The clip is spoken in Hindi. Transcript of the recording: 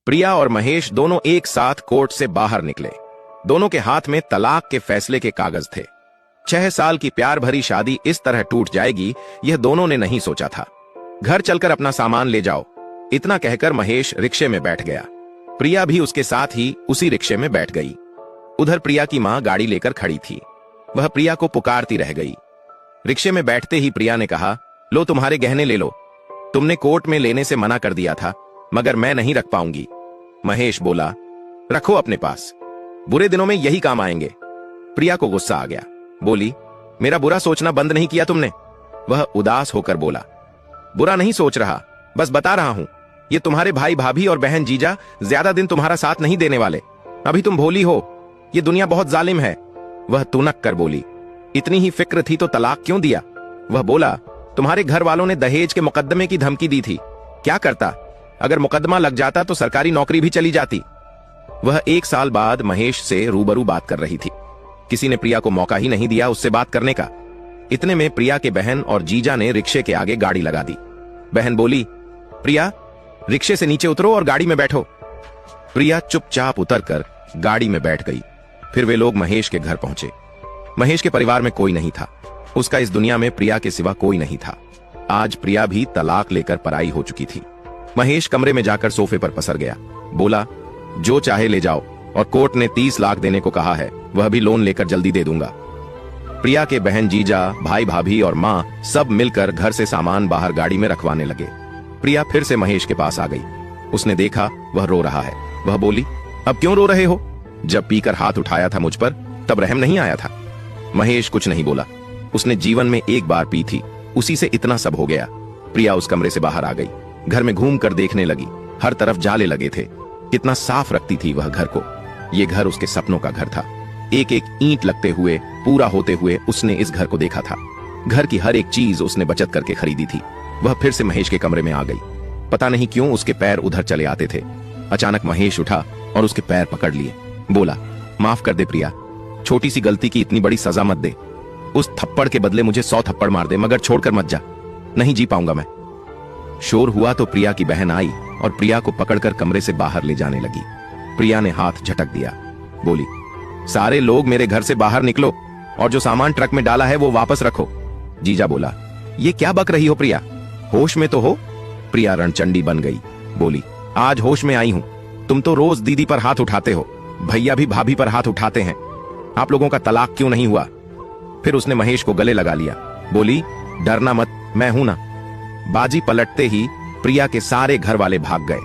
प्रिया और महेश दोनों एक साथ कोर्ट से बाहर निकले। दोनों के हाथ में तलाक के फैसले के कागज थे। 6 साल की प्यार भरी शादी इस तरह टूट जाएगी, यह दोनों ने नहीं सोचा था। घर चलकर अपना सामान ले जाओ, इतना कहकर महेश रिक्शे में बैठ गया। प्रिया भी उसके साथ ही उसी रिक्शे में बैठ गई। उधर प्रिया की मां गाड़ी लेकर खड़ी थी। वह प्रिया को पुकारती रह गई। रिक्शे में बैठते ही प्रिया ने कहा, लो तुम्हारे गहने ले लो। तुमने कोर्ट में लेने से मना कर दिया था, मगर मैं नहीं रख पाऊंगी। महेश बोला, रखो अपने पास, बुरे दिनों में यही काम आएंगे। प्रिया को गुस्सा आ गया। बोली, मेरा बुरा सोचना बंद नहीं किया तुमने? वह उदास होकर बोला, बुरा नहीं सोच रहा, बस बता रहा हूं, ये तुम्हारे भाई भाभी और बहन जीजा ज्यादा दिन तुम्हारा साथ नहीं देने वाले। अभी तुम भोली हो, ये दुनिया बहुत जालिम है। वह तुनक कर बोली, इतनी ही फिक्र थी तो तलाक क्यों दिया? वह बोला, तुम्हारे घर वालों ने दहेज के मुकदमे की धमकी दी थी। क्या करता? अगर मुकदमा लग जाता तो सरकारी नौकरी भी चली जाती। वह 1 साल बाद महेश से रूबरू बात कर रही थी। किसी ने प्रिया को मौका ही नहीं दिया उससे बात करने का। इतने में प्रिया के बहन और जीजा ने रिक्शे के आगे गाड़ी लगा दी। बहन बोली, प्रिया, रिक्शे से नीचे उतरो और गाड़ी में बैठो। प्रिया चुपचाप उतरकर गाड़ी में बैठ गई। फिर वे लोग महेश के घर पहुंचे। महेश के परिवार में कोई नहीं था। उसका इस दुनिया में प्रिया के सिवा कोई नहीं था। आज प्रिया भी तलाक लेकर पराई हो चुकी थी। महेश कमरे में जाकर सोफे पर पसर गया। बोला, जो चाहे ले जाओ, और कोर्ट ने 30 लाख देने को कहा है, वह भी लोन लेकर जल्दी दे दूंगा। प्रिया के बहन जीजा, भाई भाभी और मां सब मिलकर घर से सामान बाहर गाड़ी में रखवाने लगे। प्रिया फिर से महेश के पास आ गई। उसने देखा वह रो रहा है। वह बोली, अब क्यों रो रहे हो? जब पीकर हाथ उठाया था मुझ पर, तब रहम नहीं आया था? महेश कुछ नहीं बोला। उसने जीवन में एक बार पी थी, उसी से इतना सब हो गया। प्रिया उस कमरे से बाहर आ गई। घर में घूम कर देखने लगी। हर तरफ जाले लगे थे। कितना साफ रखती थी वह घर को। यह घर उसके सपनों का घर था। एक एक ईंट लगते हुए, पूरा होते हुए उसने इस घर को देखा था। घर की हर एक चीज उसने बचत करके खरीदी थी। वह फिर से महेश के कमरे में आ गई। पता नहीं क्यों उसके पैर उधर चले आते थे। अचानक महेश उठा और उसके पैर पकड़ लिए। बोला, माफ कर दे प्रिया, छोटी सी गलती की इतनी बड़ी सजा मत दे। उस थप्पड़ के बदले मुझे 100 थप्पड़ मार दे, मगर छोड़कर मत जा। नहीं जी पाऊंगा मैं। शोर हुआ तो प्रिया की बहन आई और प्रिया को पकड़कर कमरे से बाहर ले जाने लगी। प्रिया ने हाथ झटक दिया। बोली, सारे लोग मेरे घर से बाहर निकलो, और जो सामान ट्रक में डाला है वो वापस रखो। जीजा बोला, ये क्या बक रही हो प्रिया, होश में तो हो? प्रिया रणचंडी बन गई। बोली, आज होश में आई हूं। तुम तो रोज दीदी पर हाथ उठाते हो, भैया भी भाभी पर हाथ उठाते हैं। आप लोगों का तलाक क्यों नहीं हुआ? फिर उसने महेश को गले लगा लिया। बोली, डरना मत, मैं हूं ना। बाजी पलटते ही प्रिया के सारे घर वाले भाग गए।